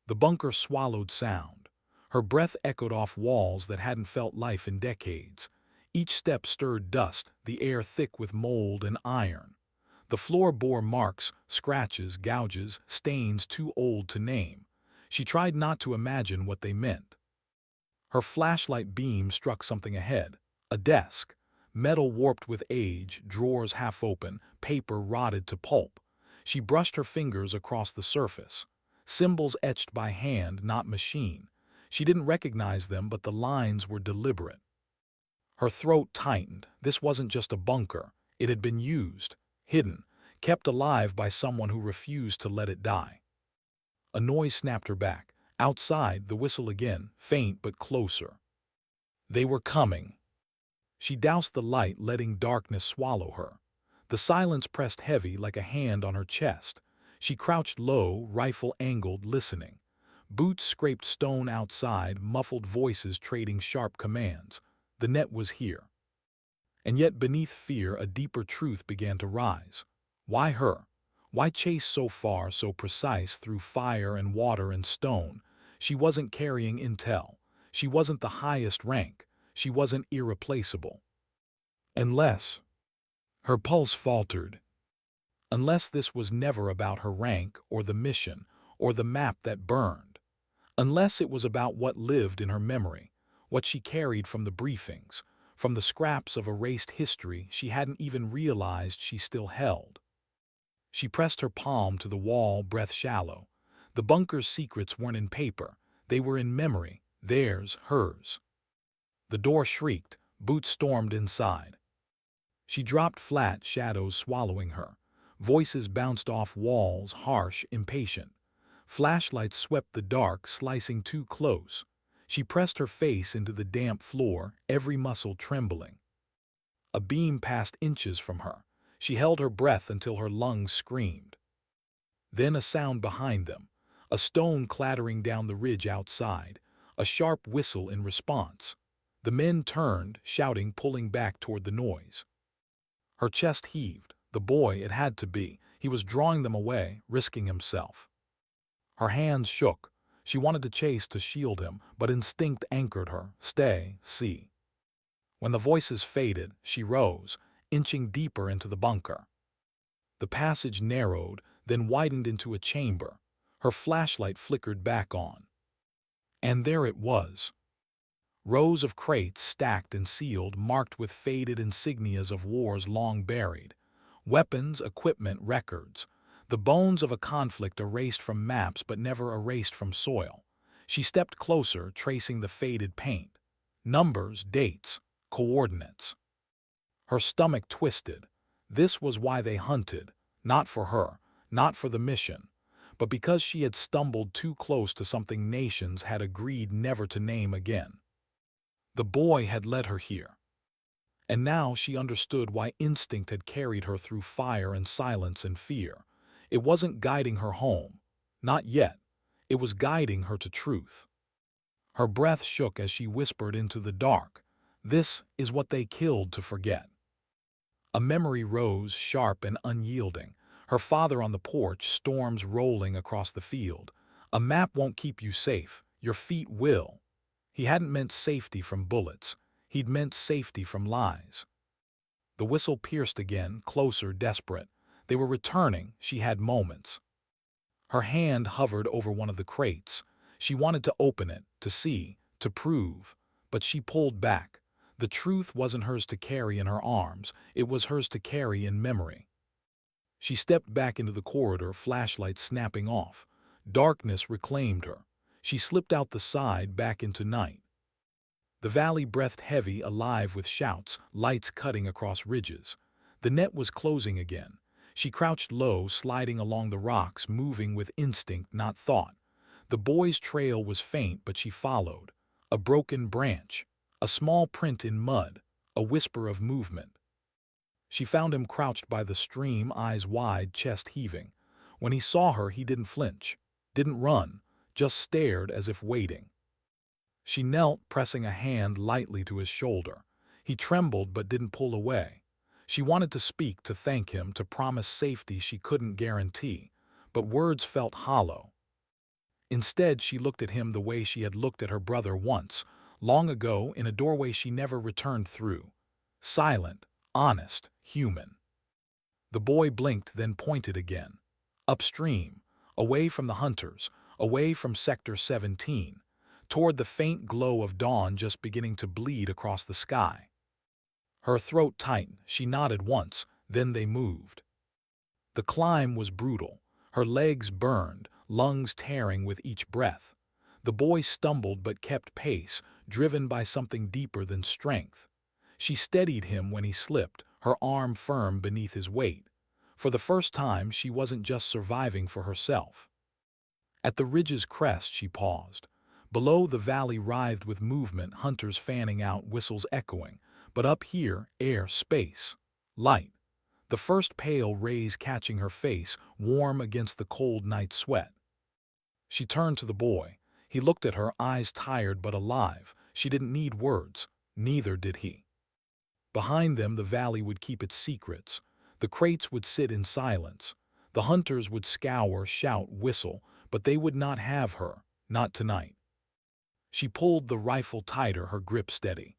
The bunker swallowed sound. Her breath echoed off walls that hadn't felt life in decades. Each step stirred dust, the air thick with mold and iron. The floor bore marks, scratches, gouges, stains too old to name. She tried not to imagine what they meant. Her flashlight beam struck something ahead. A desk. Metal warped with age, drawers half open, paper rotted to pulp. She brushed her fingers across the surface. Symbols etched by hand, not machine. She didn't recognize them, but the lines were deliberate. Her throat tightened. This wasn't just a bunker. It had been used, hidden, kept alive by someone who refused to let it die. A noise snapped her back. Outside, the whistle again, faint but closer. They were coming. She doused the light, letting darkness swallow her. The silence pressed heavy like a hand on her chest. She crouched low, rifle angled, listening. Boots scraped stone outside, muffled voices trading sharp commands. The net was here. And yet beneath fear, a deeper truth began to rise. Why her? Why chase so far, so precise, through fire and water and stone? She wasn't carrying intel. She wasn't the highest rank. She wasn't irreplaceable. Unless... Her pulse faltered. Unless this was never about her rank, or the mission, or the map that burned. Unless it was about what lived in her memory, what she carried from the briefings, from the scraps of erased history she hadn't even realized she still held. She pressed her palm to the wall, breath shallow. The bunker's secrets weren't in paper. They were in memory, theirs, hers. The door shrieked. Boots stormed inside. She dropped flat, shadows swallowing her. Voices bounced off walls, harsh, impatient. Flashlights swept the dark, slicing too close. She pressed her face into the damp floor, every muscle trembling. A beam passed inches from her. She held her breath until her lungs screamed. Then a sound behind them, a stone clattering down the ridge outside, a sharp whistle in response. The men turned, shouting, pulling back toward the noise. Her chest heaved. The boy, it had to be. He was drawing them away, risking himself. Her hands shook. She wanted to chase, to shield him, but instinct anchored her. Stay, see. When the voices faded, she rose, inching deeper into the bunker. The passage narrowed, then widened into a chamber. Her flashlight flickered back on. And there it was. Rows of crates stacked and sealed, marked with faded insignias of wars long buried. Weapons, equipment, records. The bones of a conflict erased from maps but never erased from soil. She stepped closer, tracing the faded paint. Numbers, dates, coordinates. Her stomach twisted. This was why they hunted, not for her, not for the mission, but because she had stumbled too close to something nations had agreed never to name again. The boy had led her here. And now she understood why instinct had carried her through fire and silence and fear. It wasn't guiding her home. Not yet. It was guiding her to truth. Her breath shook as she whispered into the dark, "This is what they killed to forget." A memory rose, sharp and unyielding. Her father on the porch, storms rolling across the field. "A map won't keep you safe. Your feet will." He hadn't meant safety from bullets. He'd meant safety from lies. The whistle pierced again, closer, desperate. They were returning. She had moments. Her hand hovered over one of the crates. She wanted to open it, to see, to prove. But she pulled back. The truth wasn't hers to carry in her arms. It was hers to carry in memory. She stepped back into the corridor, flashlight snapping off. Darkness reclaimed her. She slipped out the side, back into night. The valley breathed heavy, alive with shouts, lights cutting across ridges. The net was closing again. She crouched low, sliding along the rocks, moving with instinct, not thought. The boy's trail was faint, but she followed. A broken branch, a small print in mud, a whisper of movement. She found him crouched by the stream, eyes wide, chest heaving. When he saw her, he didn't flinch, didn't run, just stared as if waiting. She knelt, pressing a hand lightly to his shoulder. He trembled but didn't pull away. She wanted to speak, to thank him, to promise safety she couldn't guarantee, but words felt hollow. Instead, she looked at him the way she had looked at her brother once, long ago, in a doorway she never returned through. Silent, honest, human. The boy blinked, then pointed again. Upstream, away from the hunters, away from Sector 17, toward the faint glow of dawn just beginning to bleed across the sky. Her throat tightened. She nodded once, then they moved. The climb was brutal. Her legs burned, lungs tearing with each breath. The boy stumbled but kept pace, driven by something deeper than strength. She steadied him when he slipped, her arm firm beneath his weight. For the first time, she wasn't just surviving for herself. At the ridge's crest, she paused. Below, the valley writhed with movement, hunters fanning out, whistles echoing. But up here, air, space, light. The first pale rays catching her face, warm against the cold night sweat. She turned to the boy. He looked at her, eyes tired but alive. She didn't need words. Neither did he. Behind them, the valley would keep its secrets. The crates would sit in silence. The hunters would scour, shout, whistle, but they would not have her, not tonight. She pulled the rifle tighter, her grip steady.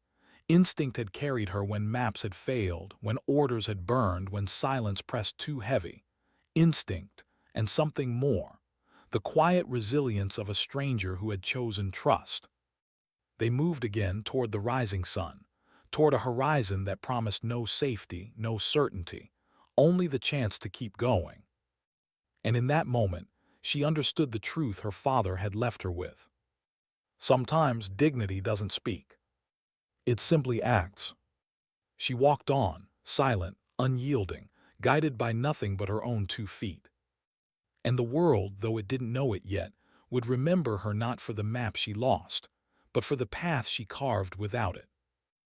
Instinct had carried her when maps had failed, when orders had burned, when silence pressed too heavy. Instinct, and something more. The quiet resilience of a stranger who had chosen trust. They moved again toward the rising sun, toward a horizon that promised no safety, no certainty, only the chance to keep going. And in that moment, she understood the truth her father had left her with. Sometimes dignity doesn't speak. It simply acts. She walked on, silent, unyielding, guided by nothing but her own 2 feet. And the world, though it didn't know it yet, would remember her not for the map she lost, but for the path she carved without it.